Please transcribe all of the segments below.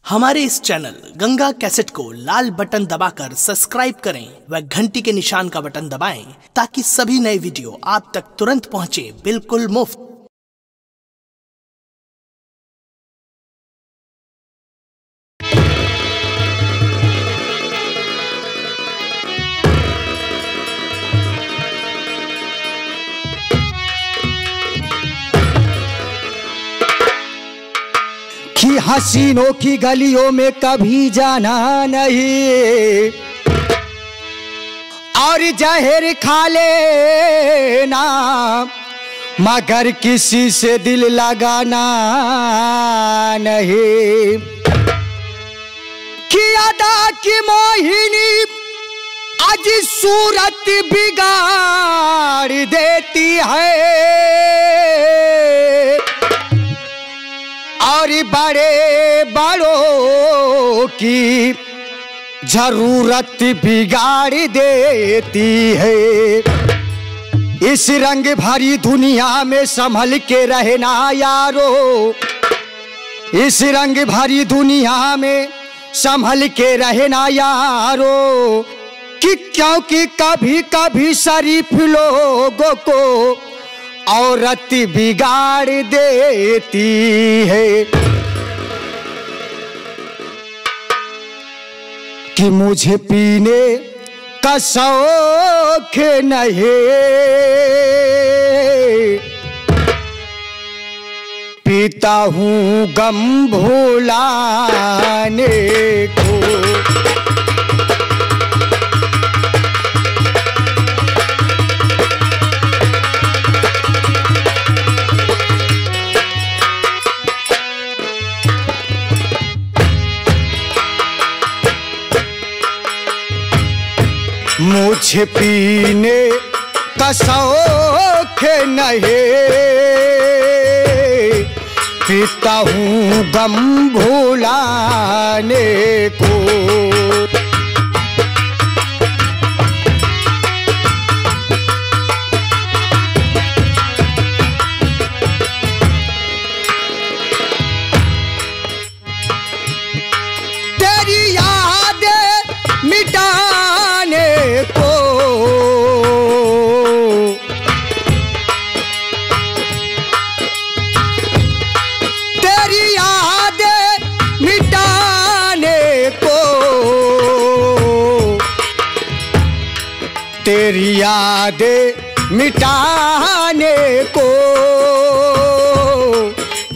हमारे इस channel Ganga cassette को लाल button दबाकर सब्सक्राइब करें व घंटी के निशान का बटन दबाएं ताकि सभी नए वीडियो आप तक तुरंत पहुंचे बिल्कुल मुफ्त। कि हसीनों की गलियों में कभी जाना नहीं और जहर खा लेना मगर किसी से दिल लगाना नहीं। कि अदा की मोहिनी आज सूरत बिगाड़ देती है और बड़े बड़ों की जरूरत बिगाड़ देती है। इस रंग भरी दुनिया में संभल के रहना यारो, इस रंग भरी दुनिया में संभल के रहना यारो। कि क्योंकि कभी कभी शरीफ लोगों को औरत बिगाड़ देती है। कि मुझे पीने का शौक नहीं, पीता हूँ गम भुलाने को। मुझे पीने का शौक नहीं, पीता हूँ गम भुलाने को। तेरी यादें मिटाने को, तेरी यादें मिटाने को, तेरी यादें मिटाने को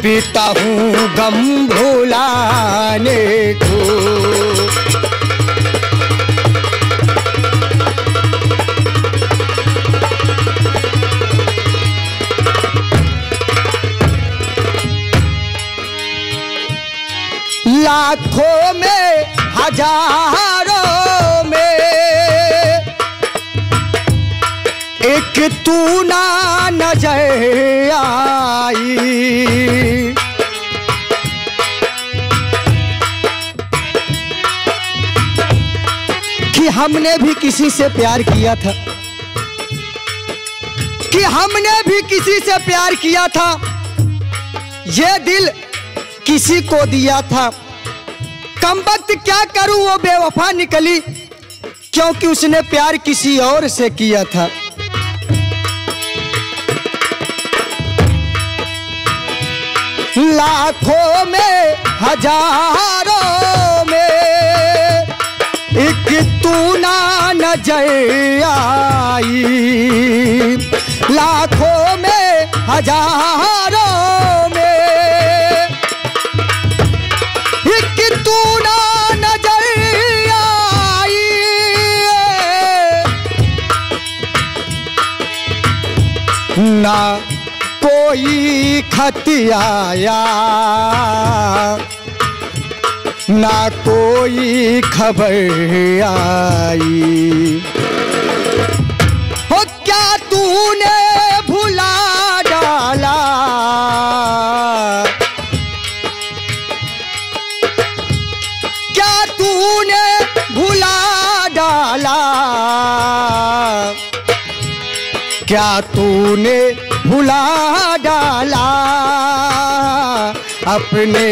पीता हूँ गम भुलाने को। लाखों में हजारों में एक तू ना नजर आई। कि हमने भी किसी से प्यार किया था, कि हमने भी किसी से प्यार किया था, ये दिल किसी को दिया था। कम वक्त क्या करूं वो बेवफा निकली, क्योंकि उसने प्यार किसी और से किया था। लाखों में हजारों में एक तू ना नजर आई। लाखों में हजारों में ना कोई खत आया, ना कोई खबर आई। हो क्या तूने भुला डाला, क्या तूने भुला डाला, क्या तूने भुला डाला अपने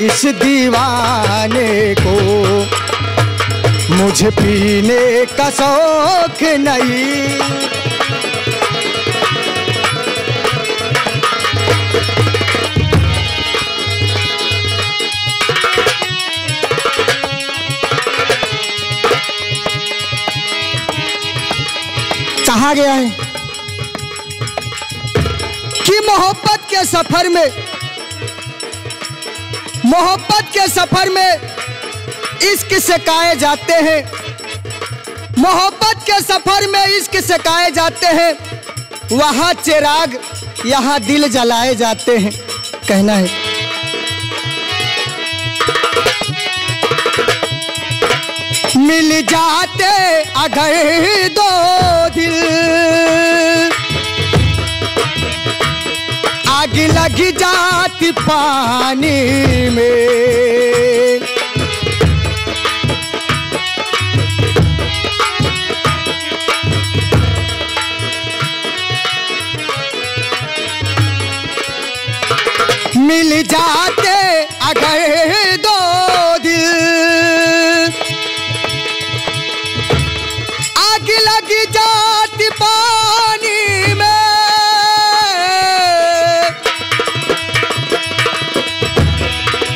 इस दीवाने मुझे पीने का शौक नहीं। कहा गया है कि मोहब्बत के सफर में इश्क सिखाए जाते हैं, मोहब्बत के सफर में इश्क सिखाए जाते हैं, वहां चिराग यहाँ दिल जलाए जाते हैं। कहना है मिल जाते अगर दो दिल, आग लग जाती पानी में। मिल जाते अगर दो दिल, आग लग जाती पानी में।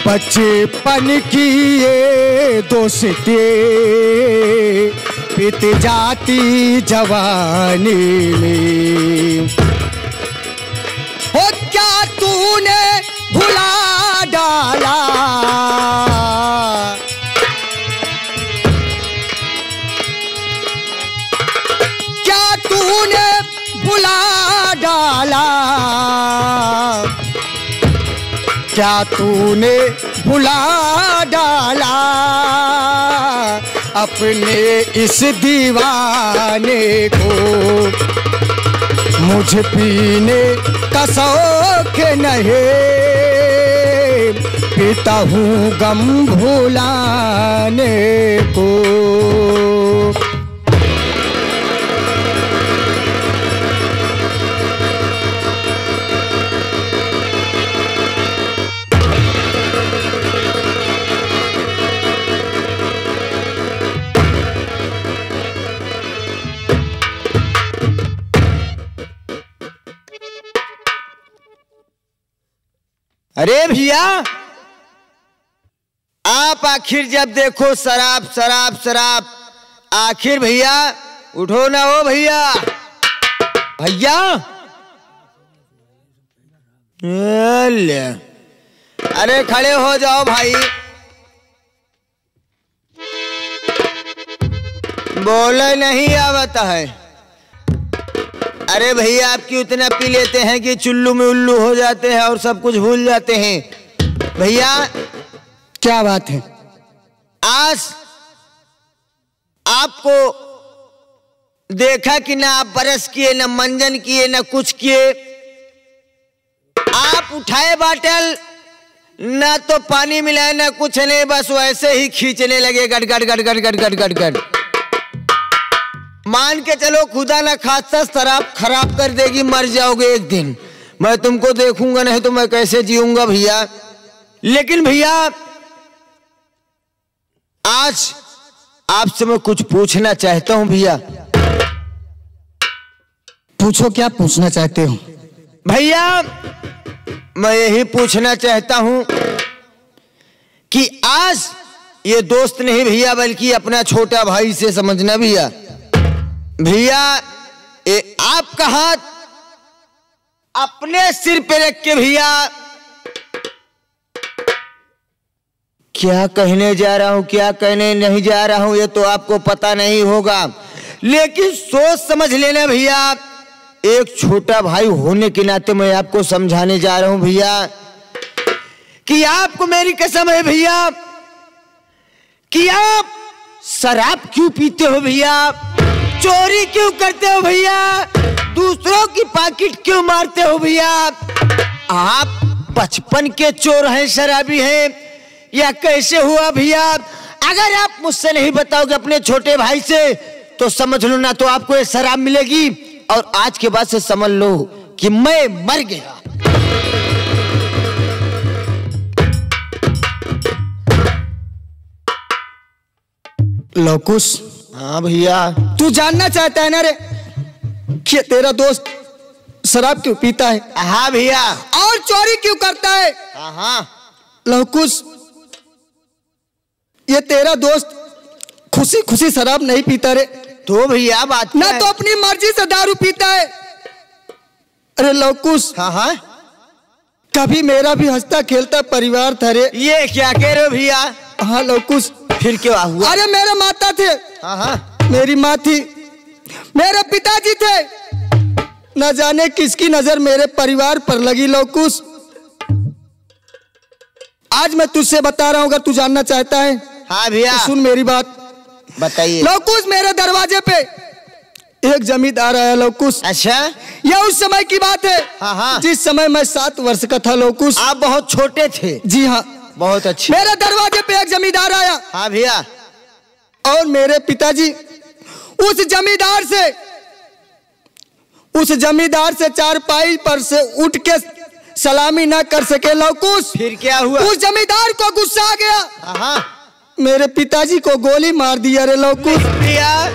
बचपन की ये दोस्ती बीत जाती जवानी में। हो क्या तूने भुला डाला, क्या तूने भुला डाला, क्या तूने भुला डाला अपने इस दीवाने को। मुझे पीने का शौक नहीं, पीता हूँ गम भुलाने को। अरे भैया, आप आखिर जब देखो शराब शराब शराब, आखिर भैया उठो ना। हो भैया, भैया अरे खड़े हो जाओ भाई। बोले नहीं आवता है। अरे भैया, आप क्यों इतना पी लेते हैं कि चुल्लू में उल्लू हो जाते हैं और सब कुछ भूल जाते हैं। भैया क्या बात है? आज आपको देखा कि ना आप ब्रश किए, ना मंजन किए, ना कुछ किए। आप उठाए बाटल, ना तो पानी मिलाए ना कुछ नहीं, बस वैसे ही खींचने लगे गट गट गट गट गट गट गट गट। मान के चलो खुदा ना खासा शराब खराब कर देगी, मर जाओगे एक दिन। मैं तुमको देखूंगा नहीं तो मैं कैसे जीऊंगा भैया। लेकिन भैया आज आपसे मैं कुछ पूछना चाहता हूं भैया। पूछो, क्या पूछना चाहते हो? भैया मैं यही पूछना चाहता हूं कि आज ये दोस्त नहीं भैया, बल्कि अपना छोटा भाई से समझना भैया। भैया ये आपका हाथ अपने सिर पे रख के भैया क्या कहने जा रहा हूं, क्या कहने नहीं जा रहा हूं, ये तो आपको पता नहीं होगा। लेकिन सोच समझ लेना भैया, एक छोटा भाई होने के नाते मैं आपको समझाने जा रहा हूं भैया कि आपको मेरी कसम है भैया कि आप शराब क्यों पीते हो भैया, चोरी क्यों करते हो भैया, दूसरों की पॉकेट क्यों मारते हो भैया। आप बचपन के चोर हैं, शराबी हैं, या कैसे हुआ भैया? अगर आप मुझसे नहीं बताओगे अपने छोटे भाई से तो समझ लो ना तो आपको ये शराब मिलेगी, और आज के बाद से समझ लो कि मैं मर गया। लौकुश, हाँ भैया। तू जानना चाहता है ना रे कि तेरा दोस्त शराब क्यों पीता है? हाँ भैया। और चोरी क्यों करता है? हाँ। लौकुश, ये तेरा दोस्त खुशी खुशी शराब नहीं पीता रे। तो भैया बात ना तो अपनी मर्जी से दारू पीता है। अरे लौकुश, हाँ हाँ, कभी मेरा भी हंसता खेलता परिवार था रे। ये क्या कह रहे हो भैया? हाँ लौकुश। फिर क्या हुआ? अरे मेरे माता थे, हाँ हाँ, मेरी माँ थी, मेरे पिताजी थे। न जाने किसकी नजर मेरे परिवार पर लगी लौकुश। आज मैं तुझसे बता रहा हूँ, अगर तू जानना चाहता है हाँ भैया, तो सुन मेरी बात। बताइए। लौकुश, मेरे दरवाजे पे एक जमींदार आया लौकुश। अच्छा, यह उस समय की बात है, हाँ हाँ, जिस समय मैं 7 वर्ष का था लौकुश। आप बहुत छोटे थे। जी हाँ, बहुत अच्छे। मेरे दरवाजे पे एक जमींदार आया। हाँ भैया। और मेरे पिताजी उस जमींदार से चारपाई पर से उठ के सलामी ना कर सके लौकुश। फिर क्या हुआ? उस जमींदार को गुस्सा आ गया। हाँ, मेरे पिताजी को गोली मार दिया रे लौकुश। भैया,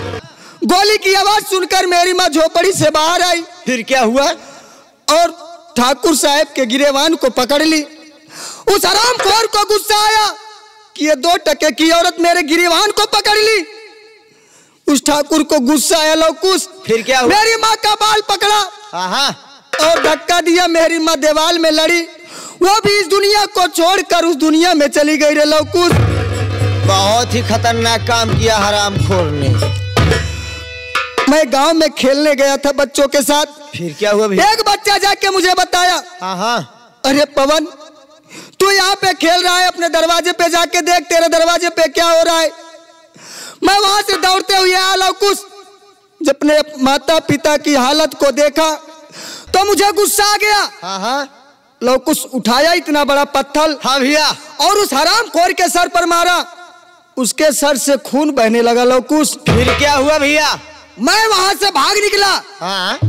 गोली की आवाज सुनकर मेरी माँ झोपड़ी से बाहर आई। फिर क्या हुआ? और ठाकुर साहब के गिरेवान को पकड़ ली। उस हरामखोर को गुस्सा आया कि ये 2 टके की औरत मेरे गिरेवान को पकड़ ली। उस ठाकुर को गुस्सा आया लौकुश। फिर क्या हुआ? मेरी माँ का बाल पकड़ा और धक्का दिया। मेरी माँ दीवार में लड़ी। वो भी इस दुनिया को छोड़कर उस दुनिया में चली गई रे लौकुश। बहुत ही खतरनाक काम किया हरामखोर ने। मैं गांव में खेलने गया था बच्चों के साथ। फिर क्या हुआ भैया? एक बच्चा जाके मुझे बताया, हाँ, अरे पवन, तू यहाँ पे खेल रहा है, अपने दरवाजे पे जाके देख, तेरे दरवाजे पे क्या हो रहा है। मैं वहां से दौड़ते हुए आया लौकुश। जब अपने माता पिता की हालत को देखा तो मुझे गुस्सा आ गया। हाँ, लौकुश, उठाया इतना बड़ा पत्थर, हाँ भैया, और उस हरामखोर के सर पर मारा। उसके सर से खून बहने लगा लौकुश। फिर क्या हुआ भैया? मैं वहां से भाग निकला। हाँ,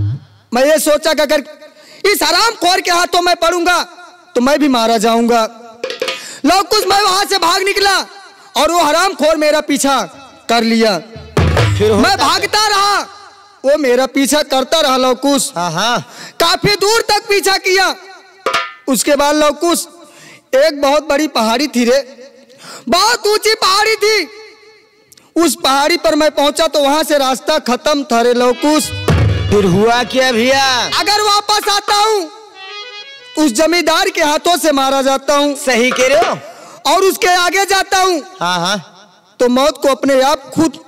मैं ये सोचा कि अगर इस हरामखोर के हाथों में पड़ूंगा तो मैं भी मारा जाऊंगा। लौकुश, मैं वहां से भाग निकला और वो हरामखोर मेरा पीछा कर लिया। फिर मैं भागता रहा, वो मेरा पीछा करता रहा लौकुश। हाँ, काफी दूर तक पीछा किया। उसके बाद लौकुश, एक बहुत बड़ी पहाड़ी थी रे, बहुत ऊंची पहाड़ी थी। उस पहाड़ी पर मैं पहुंचा तो वहां से रास्ता खत्म था रे लौकुश। फिर हुआ क्या भैया? अगर वापस आता हूँ उस जमींदार के हाथों से मारा जाता हूँ। सही कह रहे हो। और उसके आगे जाता हूँ हाँ, तो मौत को अपने आप खुद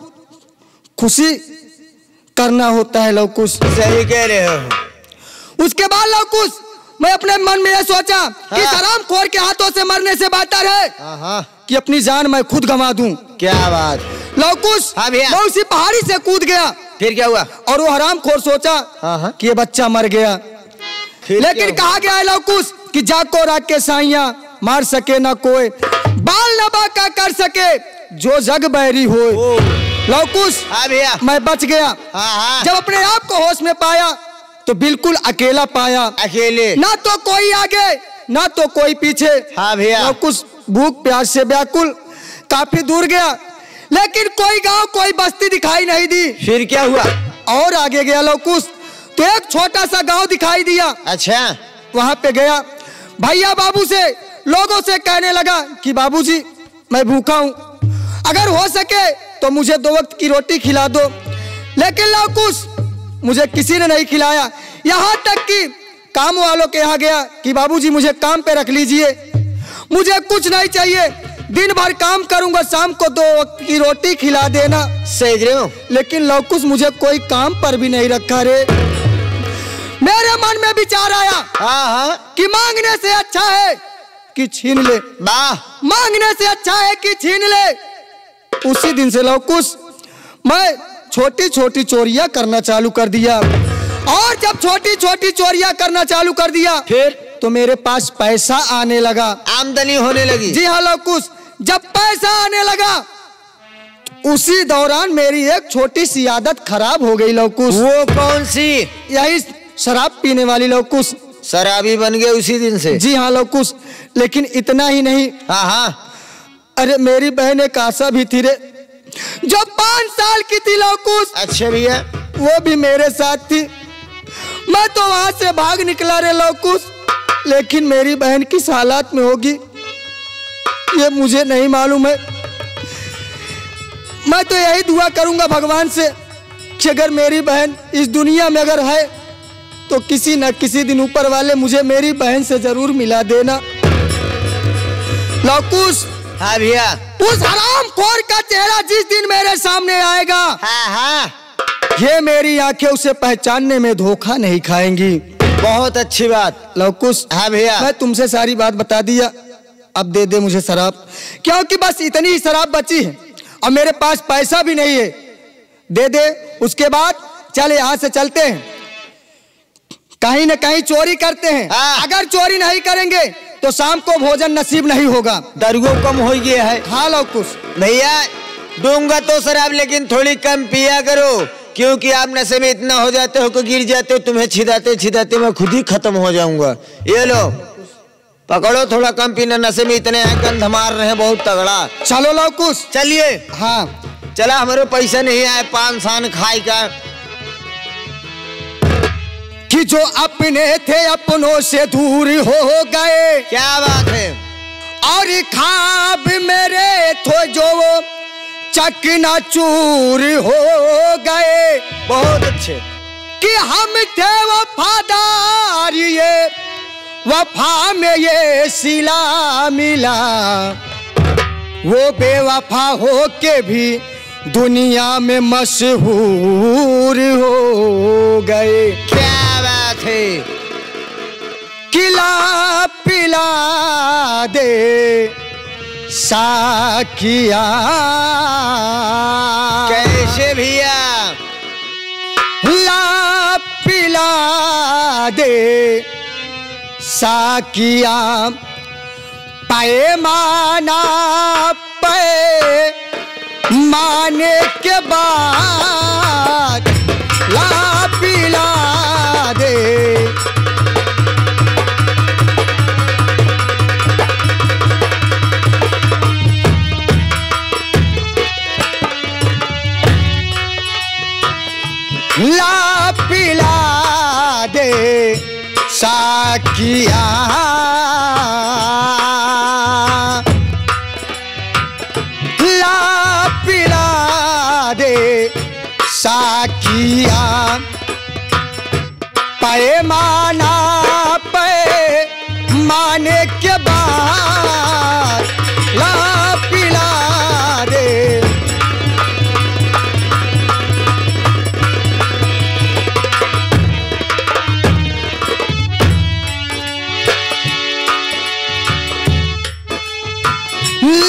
खुशी करना होता है लौकुश। सही कह रहे हो। उसके बाद लौकुश, मैं अपने मन में यह सोचा कि हरामखोर के हाथों से मरने से बेहतर है कि अपनी जान मैं खुद गंवा दूं। क्या बात लौकुश, हाँ भैया, मैं उसी पहाड़ी से कूद गया। फिर क्या हुआ? और वो हरामखोर सोचा कि ये बच्चा मर गया। लेकिन कहा गया है लौकुश कि जाको राख के साइया, मार सके ना कोई, बाल न बाका कर सके जो जग बैरी हो। लौकुश, हाँ भैया, मैं बच गया। जब अपने आप को होश में पाया तो बिल्कुल अकेला पाया। अकेले, ना तो कोई आगे ना तो कोई पीछे। हाँ भैया। लौकुश भूख प्यास से व्याकुल काफी दूर गया, लेकिन कोई गांव कोई बस्ती दिखाई नहीं दी। फिर क्या हुआ? और आगे गया लौकुश तो एक छोटा सा गांव दिखाई दिया। अच्छा, वहां पे गया, भैया बाबू से लोगों से कहने लगा कि बाबूजी मैं भूखा हूं, अगर हो सके तो मुझे 2 वक्त की रोटी खिला दो। लेकिन लौकुश, मुझे किसी ने नहीं खिलाया। यहाँ तक कि काम वालों के यहाँ गया कि बाबूजी मुझे काम पे रख लीजिए, मुझे कुछ नहीं चाहिए, दिन भर काम करूंगा, शाम को 2 वक्त की रोटी खिला देना। सही रहे हो। लेकिन लौकुश, मुझे कोई काम पर भी नहीं रखा रे। मेरे मन में विचार आया कि मांगने से अच्छा है कि छीन ले। मांगने से अच्छा है कि छीन ले। उसी दिन से लौकुश, मैं छोटी छोटी चोरियां करना चालू कर दिया। और जब छोटी छोटी चोरियां करना चालू कर दिया फिर तो मेरे पास पैसा आने लगा, आमदनी होने लगी। जी हाँ लौकुश, जब पैसा आने लगा उसी दौरान मेरी एक छोटी सी आदत खराब हो गई लौकुश। वो कौन सी? यही शराब पीने वाली लौकुश। शराबी बन गए उसी दिन से? जी हाँ लौकुश, लेकिन इतना ही नहीं। हाँ, अरे मेरी बहन एक आशा भी थी रे, जो 5 साल की थी लवकुश। अच्छा भैया, वो भी मेरे साथ थी। मैं तो वहां से भाग निकला रे लवकुश, लेकिन मेरी बहन किस हालात में होगी ये मुझे नहीं मालूम है। मैं तो यही दुआ करूंगा भगवान से कि अगर मेरी बहन इस दुनिया में अगर है तो किसी न किसी दिन ऊपर वाले मुझे मेरी बहन से जरूर मिला देना। लवकुश। हाँ भैया। उस हरामखोर का चेहरा जिस दिन मेरे सामने आएगा, हाँ हाँ, ये मेरी आंखें उसे पहचानने में धोखा नहीं खाएंगी। बहुत अच्छी बात। लवकुश। हाँ भैया। मैं तुमसे सारी बात बता दिया, अब दे दे मुझे शराब, क्योंकि बस इतनी ही शराब बची है और मेरे पास पैसा भी नहीं है। दे दे, उसके बाद चल यहाँ से चलते हैं, कहीं न कहीं चोरी करते हैं। हाँ। अगर चोरी नहीं करेंगे तो शाम को भोजन नसीब नहीं होगा। दरगो कम हो गया है। हाँ लवकुश। भैया दूंगा तो शराब, लेकिन थोड़ी कम पिया करो, क्योंकि आप नशे में इतना हो जाते हो कि गिर जाते हो। तुम्हें छिदाते छिदाते मैं खुद ही खत्म हो जाऊंगा। ये लो पकड़ो, थोड़ा कम पीना, नशे में इतने हैं, गंध मार रहे हैं बहुत तगड़ा। चलो लवकुश। चलिए। हाँ चला, हमारे पैसा नहीं आए पान सान खाई का। कि जो अपने थे अपनों से दूर हो गए, क्या बात है। और ख्वाब मेरे तो जो वो चकनाचूर हो गए। बहुत अच्छे। कि हम थे वफादार, ये वफा में ये सिला मिला, वो बेवफा हो के भी दुनिया में मशहूर हो गए। क्या बात है। खिला पिला दे साकिया। कैसे भैया। ला पिला दे साकिया, पैमाना पे माने के बाद ला पिला दे। ला पिला दे साकिया, ला पिला दे साकिया, पैमाना पे माने के बाद ला पिला दे।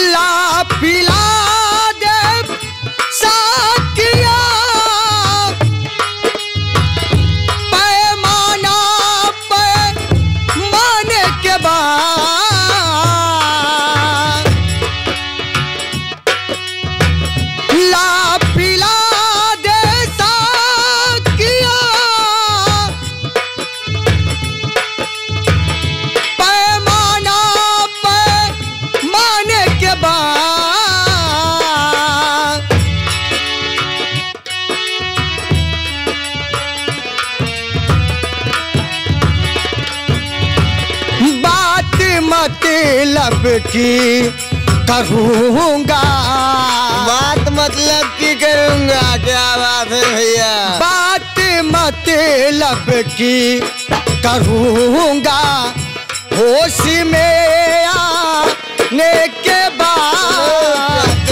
ला पिला दे साकिया, पैमाना पे माने के बाद ला पिला दे साकिया, पैमाना पे माने के बाद बात मतलब की करूँगा। बात मतलब की करूँगा। क्या बात है भैया। बात मतलब की करूँगा, होश में आने के बाद।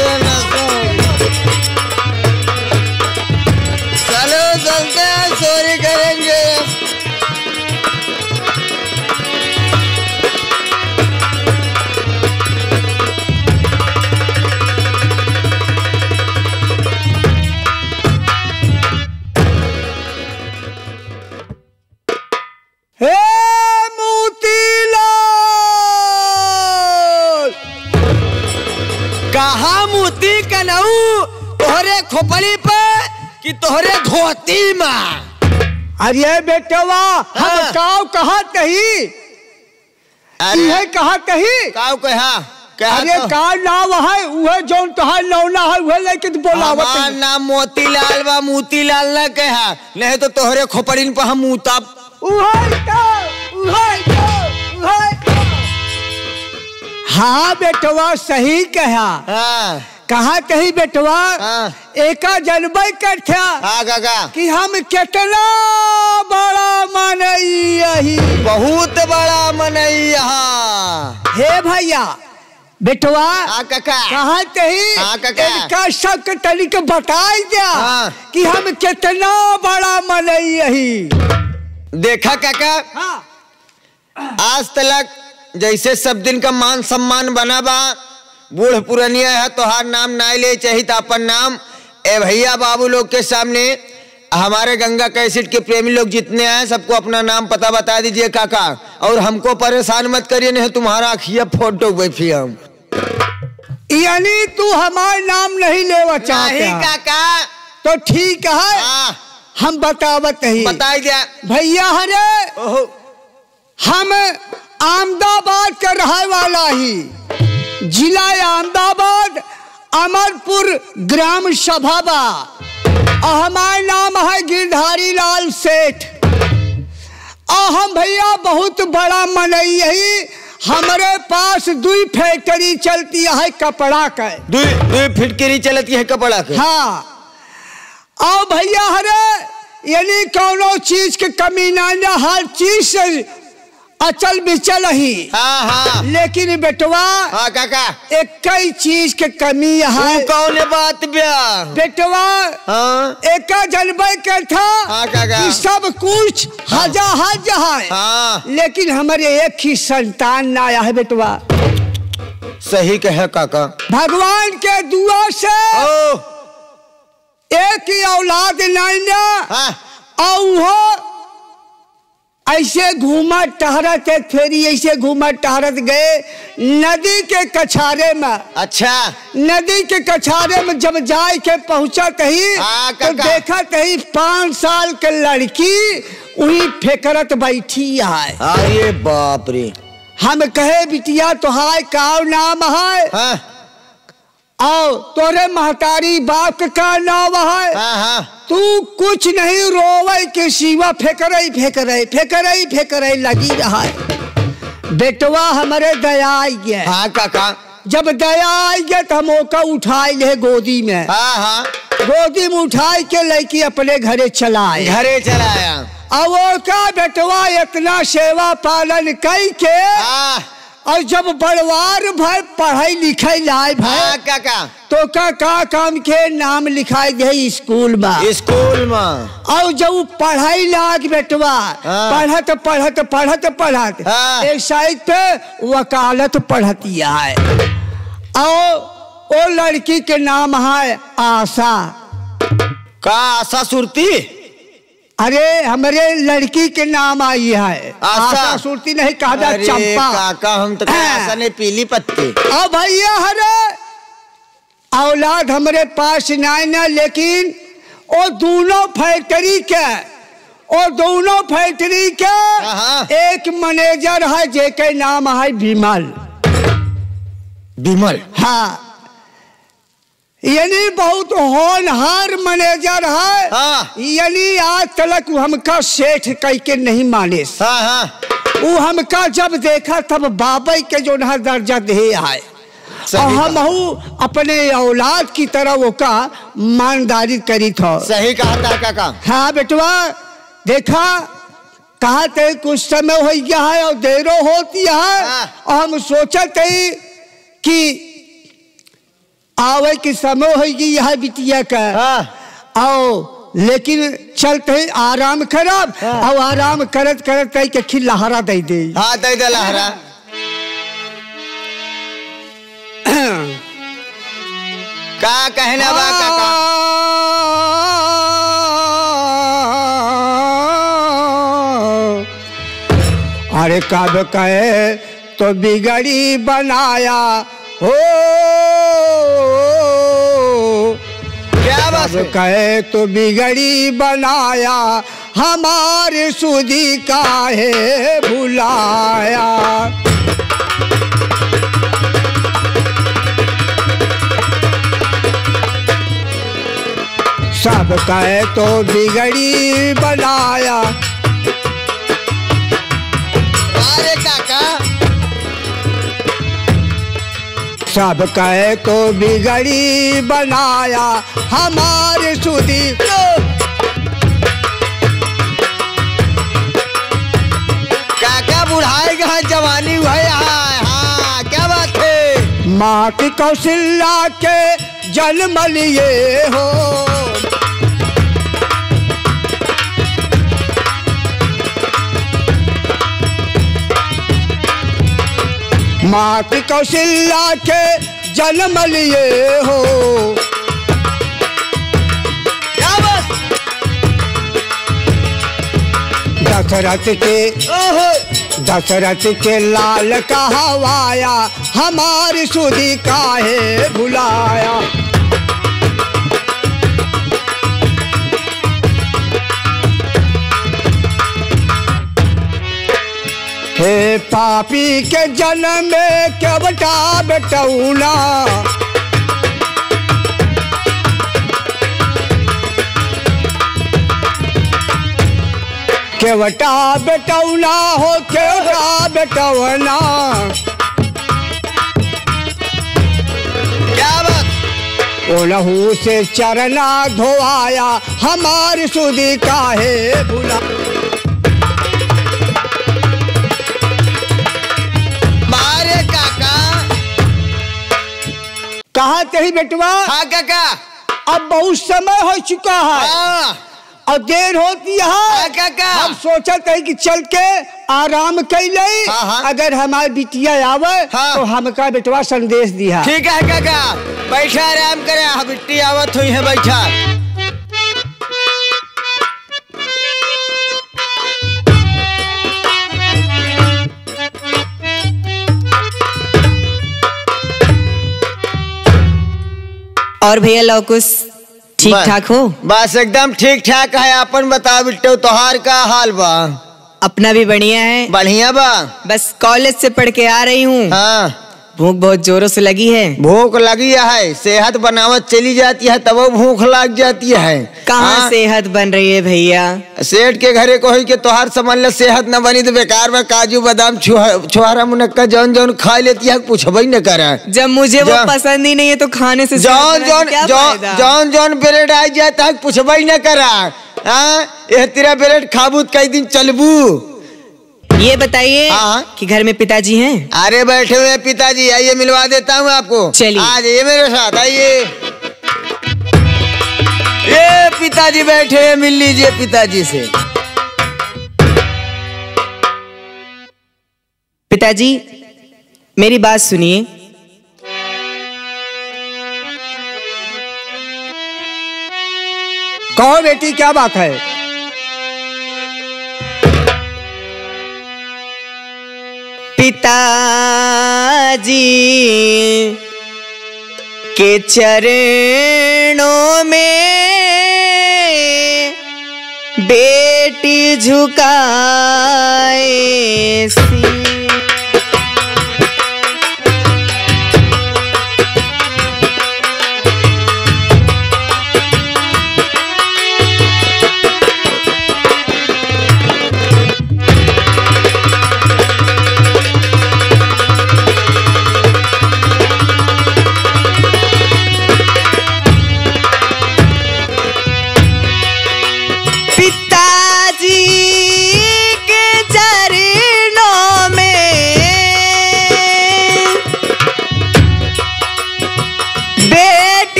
चलो चलते हैं, चोरी करेंगे। हे मोतीलाल, कहा मोती कनऊ, तोहरे खोपड़ी पे कि तोहरे धोती में। अरे बेटवा हम हाँ। काव कहा कही, अरे यह कहा कही। काऊ कहा। अरे का नाम है वह जौन तोहार नौना है वह लेके बोलावत हमार नाम मोतीलाल बा, मोतीलाल ना कहा, नहीं तो तोहरे खोपड़िन पर हम मुताब। हाँ बेटवा सही कहा। हाँ कहा कही बेटवा। हाँ। एका जनबे कर था। हाँ काका कि हम कितना बड़ा मनई यही, बहुत बड़ा मनई यहाँ। हे भैया बेटवा। हाँ काका कहा कही। हाँ काका। इनका शक तनिक बताई दिया। हाँ। कि हम कितना बड़ा मनई यही। देखा काका। हाँ। आज तक जैसे सब दिन का मान सम्मान बना बा, बूढ़ पुरानिया है तोहार नाम ना ले चाहिए तो अपन नाम ए भैया बाबू लोग के सामने हमारे गंगा कैसेट के प्रेमी लोग जितने हैं सबको अपना नाम पता बता दीजिए काका, और हमको परेशान मत करिए, नहीं तुम्हारा अखिया फोटो बैठी हम। यानी तू हमारा नाम नहीं लेवा चाहता? नहीं काका। तो ठीक है। हाँ। हम बतावत नहीं। बताई दिया भैया हरे। ओहो। हम अहमदाबाद का रहने वाला ही, जिला अहमदाबाद, अमरपुर ग्राम सभा बा, और हमारा नाम है गिरधारी लाल सेठ। और हम भैया बहुत बड़ा मनई है। हमारे पास 2 फैक्ट्री चलती है कपड़ा का। 2 फैक्ट्री चलती है कपड़ा के। हाँ। और भैया हरे यानी कोनो चीज के कमी ना, हर चीज से अचल बिचल ही। हाँ हाँ। लेकिन बेटवा। हाँ काका। एक कई चीज के कमी है। कौन बात ब्या बेटवा। हाँ। एक जनबे का था। हाँ काका। कि सब कुछ हजा है। हाँ। लेकिन हमारे एक ही संतान ना आया है बेटवा। सही कहे काका। भगवान के दुआ से ओ। एक ही औलाद नहीं ना। हाँ। और वो ऐसे घूमा टहरत एक फेरी ऐसे घूमा टहरत गए नदी के कछारे में। अच्छा। नदी के कछारे में जब जाए के पहुंचा कहीं तो देखा कहीं 5 साल के लड़की वही फेकरत बैठी है। अरे बाप रे। हम कहे बिटिया तोहार का नाम है? हाँ। और तोरे महतारी बाप का नाम है? हाँ हाँ। तू कुछ नहीं रोवे के सिवा फेकरई लगी रहा है। बेटवा हमारे दया आई है। हाँ काका। जब दया आई है तो हम ओका उठाई ले गोदी में। हाँ हाँ। गोदी में उठाई के लड़की अपने घरे चलाए। घरे चलाया। अब ओका बेटवा इतना सेवा पालन कई के। हाँ। और जब बड़वार भाई पढ़ाई लिखाई लाए भाई। हाँ काका। तो का काम के नाम लिखाई दे स्कूल में। स्कूल में। और जब पढ़ाई लाग बेटवा। हाँ। पढ़त। हाँ। एक साइड पे वकालत पढ़ती है। और वो लड़की के नाम है आशा। का आशा सुरती? अरे हमारे लड़की के नाम आई है आशा सुरती नहीं कहा जा चंपा। काका हम तो आशा ने पीली पत्ती। अब भैया हरे औलाद हमारे पास नहीं ना, लेकिन वो दोनों फैक्ट्री के एक मैनेजर है जेके नाम है विमल। हाँ। यानी बहुत होनहार मैनेजर है। हाँ। यानी आज तक हमका सेठ कह के नहीं माने। हाँ हाँ। वो हमका जब देखा तब बाबा के जो ना दर्जा दे है। और हम अपने औलाद की तरह वो का ईमानदारी करी था। सही कहा था काका। हाँ बेटवा देखा कहा थे कुछ समय हो गया है और देरो होती है। हाँ। और हम सोचते कि आवे के समय होगी यह बिटिया का। हाँ। आओ लेकिन चलते आराम करब। हाँ। और आराम करत कह के खिल लहरा दे दे। हाँ दे दे लहरा। का कहना बा काका? अरे कब कहे तो बिगड़ी बनाया हो। क्या बात कहे तो बिगड़ी बनाया हमारे सुधी काहे भुलाया। सब कहे तो बिगड़ी बनाया। अरे काका सब कहे तो बिगड़ी बनाया हमारे सुधी। काका बुढ़ाई कहाँ जवानी हुआ है। हाँ क्या बात है। माँ की कौशल्या के जन्म लिए हो, माँ की कौशल्या के जन्म लिए हो। क्या बात। दशरथ के लाल कहवाया हमारी सुधी काहे भुलाया। हे पापी के जन्म में केवटा बेटौना, केवटा बेटौना हो केवटा बेटौना। क्या बात। ओनहू से चरना धोआया हमारी सुधी काहे भुला। मारे काका। कहा थे बेटवा। हाँ काका। अब बहुत समय हो चुका है। हाँ। और देर होती है। हाँ काका। हम सोचते है कि चल के आराम कर ले। हाँ। अगर हमारी बिटिया आवे हाँ। तो हमका बेटवा संदेश दिया। ठीक है काका बैठा आराम करे। हाँ बिट्टी आवत हुई है बैठा। और भैया लौकुश ठीक ठाक हो। बस एकदम ठीक ठाक है। अपन बताओ बिट्टू तोहार का हाल बा। अपना भी बढ़िया है। बढ़िया बा। बस कॉलेज से पढ़ के आ रही हूँ। हाँ भूख बहुत जोरों से लगी है। भूख लगी है। सेहत बनावत चली जाती है तब वो भूख लग जाती है। कहाँ सेहत बन रही है भैया। सेठ के घरे को ही के तोहार समझ ले सेहत न बनी तो बेकार में काजू बादाम छुहारा मुनक्का जौन जौन खा लेती है कुछ भी न करे। जब मुझे वो पसंद ही नहीं है तो खाने से जौन जौन ब्रेड आ जाता है कुछ भी न करा। यह तेरा ब्रेड खाबू कई दिन चलबू। ये बताइए कि घर में पिताजी हैं? अरे बैठे हुए पिताजी। आइए मिलवा देता हूँ आपको। चलिए आ जाइए मेरे साथ आइए। ये पिताजी बैठे हैं मिल लीजिए पिताजी से। पिताजी मेरी बात सुनिए। कहो बेटी क्या बात है। पिताजी के चरणों में बेटी झुकाए सी।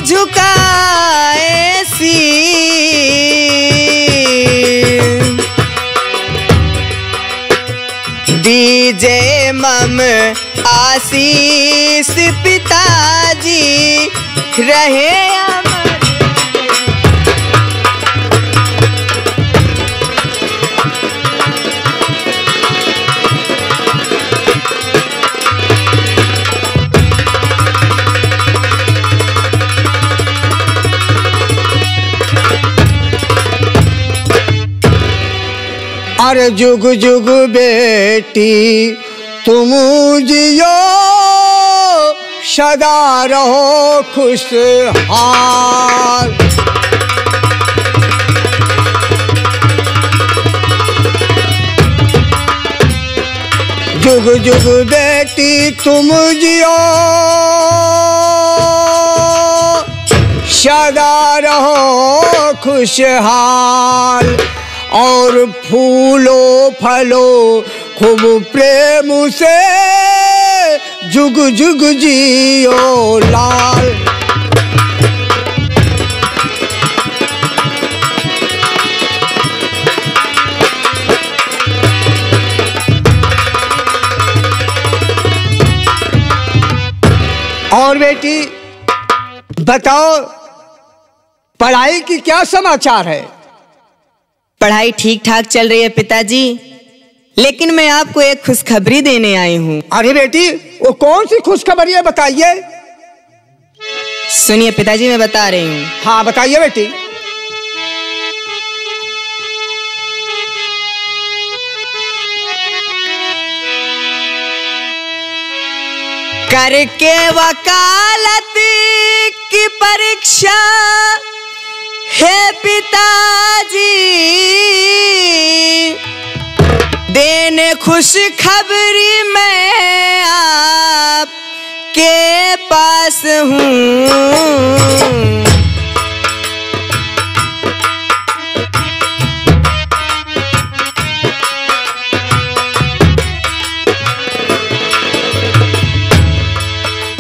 झुकाए सी। दीजे मम आशीष पिताजी रहे अमर। अरे जुग जुग बेटी तुम जियो सदा रहो खुशहाल। जुग जुग बेटी तुम जियो, सदा रहो खुशहाल, और फूलो फलो खूब प्रेम से जुग जुग जियो लाल। और बेटी बताओ, पढ़ाई की क्या समाचार है? पढ़ाई ठीक ठाक चल रही है पिताजी, लेकिन मैं आपको एक खुशखबरी देने आई हूँ। अरे बेटी, वो कौन सी खुशखबरी है, बताइए। सुनिए पिताजी, मैं बता रही हूँ। हाँ बताइए बेटी। करके वकालत की परीक्षा है पिताजी, देने खुशखबरी मैं आपके पास हूँ।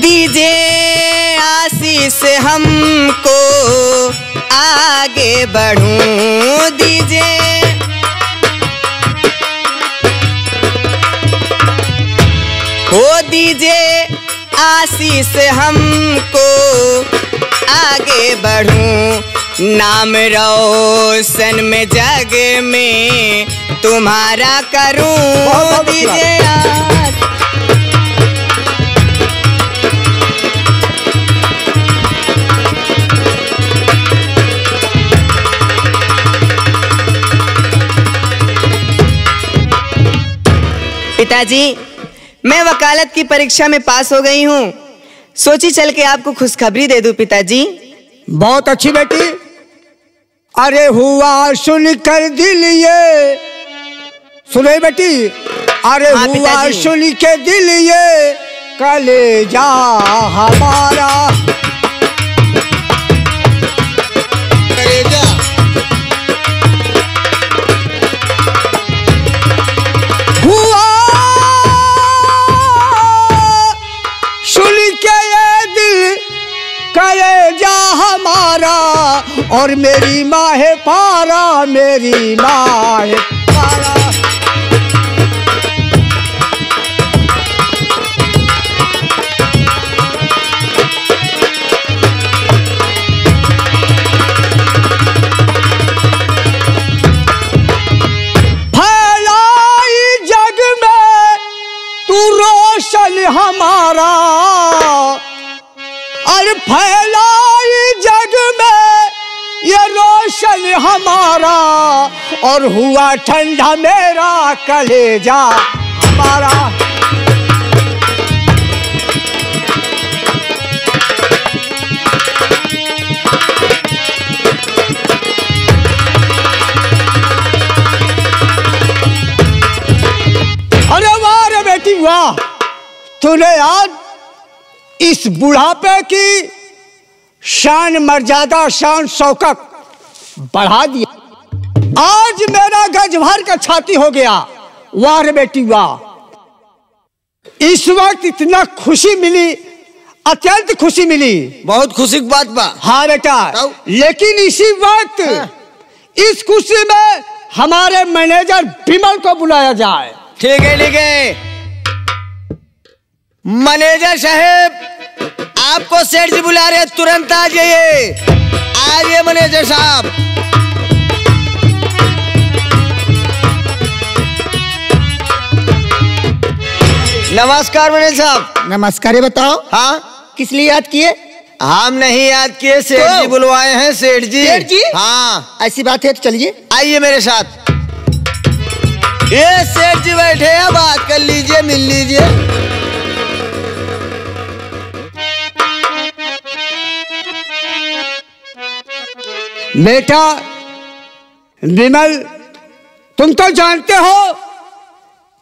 दीजिए आशीष हमको आगे बढ़ूं, दीजिए हो, दीजिए आशीष हमको आगे बढ़ूं, नाम रोशन में जग में तुम्हारा करूं, दीजिए पिताजी, मैं वकालत की परीक्षा में पास हो गई हूँ, सोची चल के आपको खुशखबरी दे दूं पिताजी। बहुत अच्छी बेटी। अरे हुआ सुनकर दिल ये, सुने बेटी, अरे हाँ, हुआ सुन के दिल ये कलेजा हमारा, कलेजा हमारा, और मेरी माँ है पारा, मेरी माँ है पारा। फैलाई जग में तू रोशन हमारा, और फैलाई जग में ये रोशन हमारा, और हुआ ठंडा मेरा कलेजा हमारा। अरे वाह रे बेटी वाह, तूने आज इस बुढ़ापे की शान मर्यादा शान शौकत बढ़ा दिया। आज मेरा गज भर का छाती हो गया। वाह रे बेटी वाह, इस वक्त इतना खुशी मिली, अत्यंत खुशी मिली। बहुत खुशी की बात बा। हाँ बेटा, लेकिन इसी वक्त इस खुशी में हमारे मैनेजर विमल को बुलाया जाए। ठीक है ठीक है। मैनेजर साहब, आपको सेठ जी बुला रहे हैं, तुरंत आ जाइए। आ जाइए मैनेजर साहब। नमस्कार मैनेजर साहब। नमस्कार, ये बताओ हाँ, किस लिए याद किए? हम नहीं याद किए, सेठ जी बुलवाए हैं। सेठ जी? सेठ जी? हाँ। ऐसी बात है तो चलिए, आइए मेरे साथ। ये सेठ जी बैठे हैं, बात कर लीजिए, मिल लीजिए। बेटा विमल, तुम तो जानते हो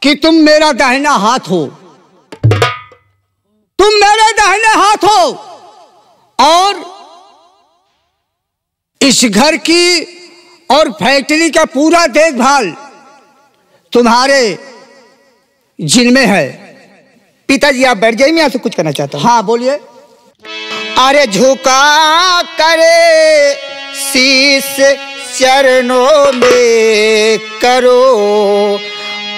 कि तुम मेरा दाहिना हाथ हो, तुम मेरे दाहिने हाथ हो और इस घर की और फैक्ट्री का पूरा देखभाल तुम्हारे जिम्मे है। पिताजी आप बैठ जाइए, मैं आपसे कुछ कहना चाहता हूँ। हाँ बोलिए। अरे झुका करे शीश चरणों में करो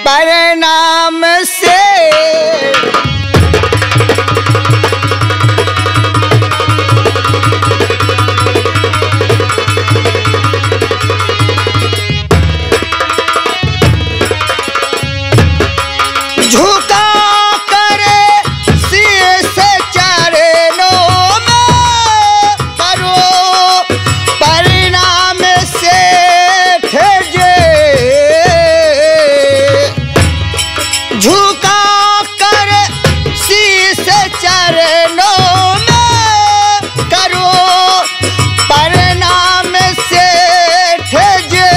प्रणाम से, झुका करे शीश चरणों में करो प्रणाम से ठजे, झुका कर शीश चरणों में करो प्रणाम से ठजे,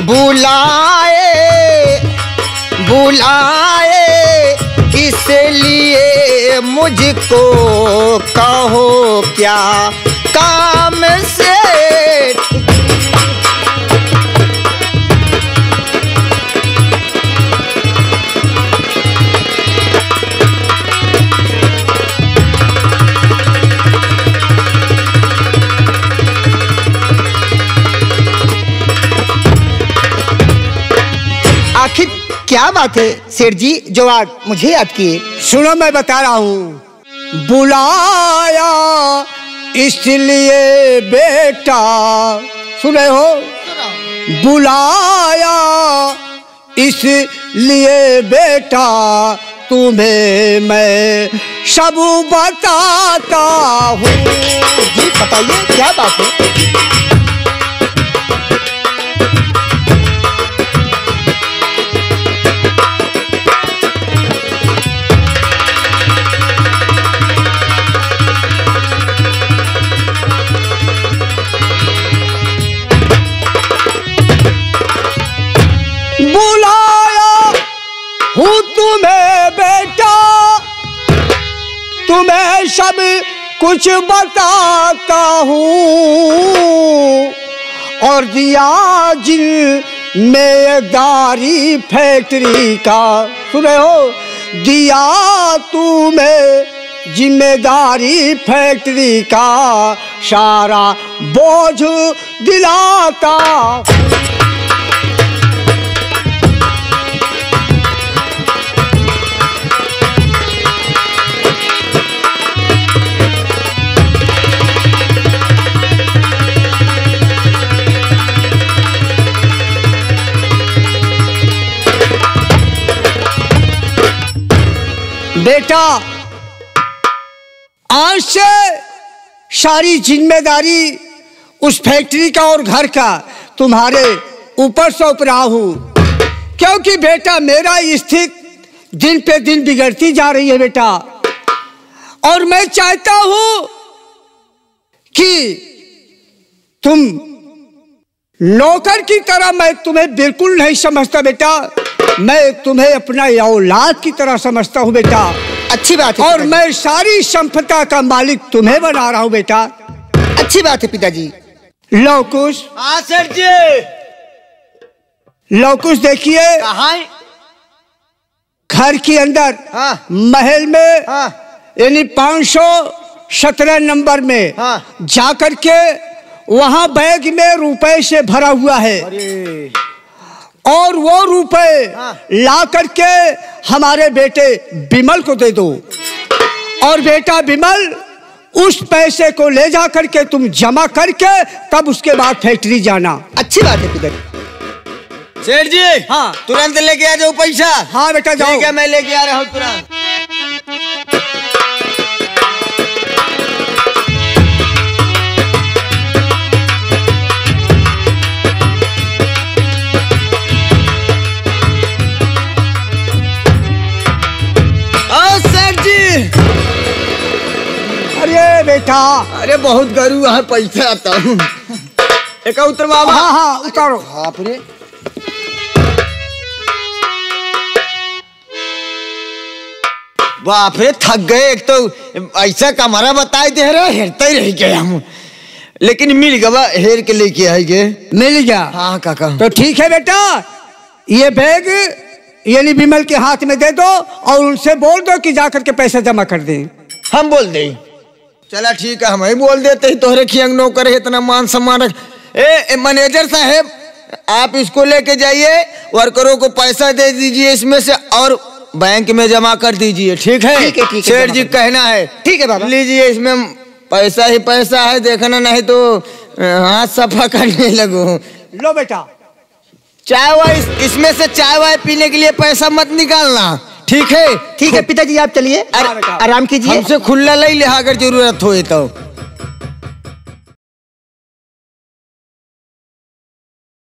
बुलाए इसलिए मुझको कहो क्या काम से, आखिर क्या बात है सेठ जी जो आज मुझे याद किए? सुनो मैं बता रहा हूं। बुलाया इसलिए बेटा, सुन रहे हो? बुलाया इसलिए बेटा तुम्हें मैं सब बताता हूँ। जी बताइए क्या बात है? हूँ तुम्हें बेटा, तुम्हें सब कुछ बताता हूँ और दिया जिम्मेदारी फैक्ट्री का, सुने हो? दिया तुम्हें जिम्मेदारी फैक्ट्री का सारा बोझ दिलाता। बेटा आज से सारी जिम्मेदारी उस फैक्ट्री का और घर का तुम्हारे ऊपर सौंप रहा हूँ, क्योंकि बेटा मेरा स्थिति दिन पे दिन बिगड़ती जा रही है बेटा, और मैं चाहता हूँ कि तुम नौकर की तरह, मैं तुम्हें बिल्कुल नहीं समझता बेटा, मैं तुम्हें अपना औलाद की तरह समझता हूँ बेटा। अच्छी बात है। और मैं सारी संपदा का मालिक तुम्हें बना रहा हूँ बेटा। अच्छी बात है पिताजी। लवकुश। हाँ सर जी। लवकुश देखिए, कहाँ है? घर के अंदर। हाँ। महल में। हाँ। यानी 517 नंबर में। हाँ। जाकर के वहां बैग में रुपए से भरा हुआ है। अरे। और वो रुपए हाँ। ला करके हमारे बेटे बिमल को दे दो, और बेटा बिमल उस पैसे को ले जा करके तुम जमा करके तब उसके बाद फैक्ट्री जाना। अच्छी बात है पिताजी। सेठ जी। हाँ। तुरंत लेके आ जाओ पैसा। हाँ बेटा जाओ। ठीक है मैं लेके आ रहा हूँ तुरंत। अरे बेटा, अरे बहुत गरू है, पैसा आता हूँ। एक उतर बाबा। हाँ हाँ उतारो। बाप रे। बाप रे थक गए। एक तो ऐसा कमरा बताए दे रहे हेरते ही रह गए हम, लेकिन मिल गवा हेर के लेके आएंगे। मिल गया? हाँ काका। तो ठीक है बेटा, ये बैग यानी विमल के हाथ में दे दो और उनसे बोल दो कि जाकर के पैसे जमा कर दें। हम बोल दे। चला ठीक है, हम ही बोल देते ही तोहरे खियंग नौकर है, इतना मान सम्मान रख। ए मैनेजर साहब, आप इसको लेके जाइए, वर्करों को पैसा दे दीजिए इसमें से और बैंक में जमा कर दीजिए। ठीक है? ठीक है, ठीक है, सेठ जी कहना है। ठीक है बाबा। लीजिए, इसमें पैसा ही पैसा है, देखना नहीं तो हाथ सफा करने लगो। लो बेटा। चाय वाय इसमें से चाय वाय पीने के लिए पैसा मत निकालना। ठीक है? ठीक है पिताजी, आप चलिए, आराम कीजिए। हमसे खुला ले लिया अगर जरूरत हो तो।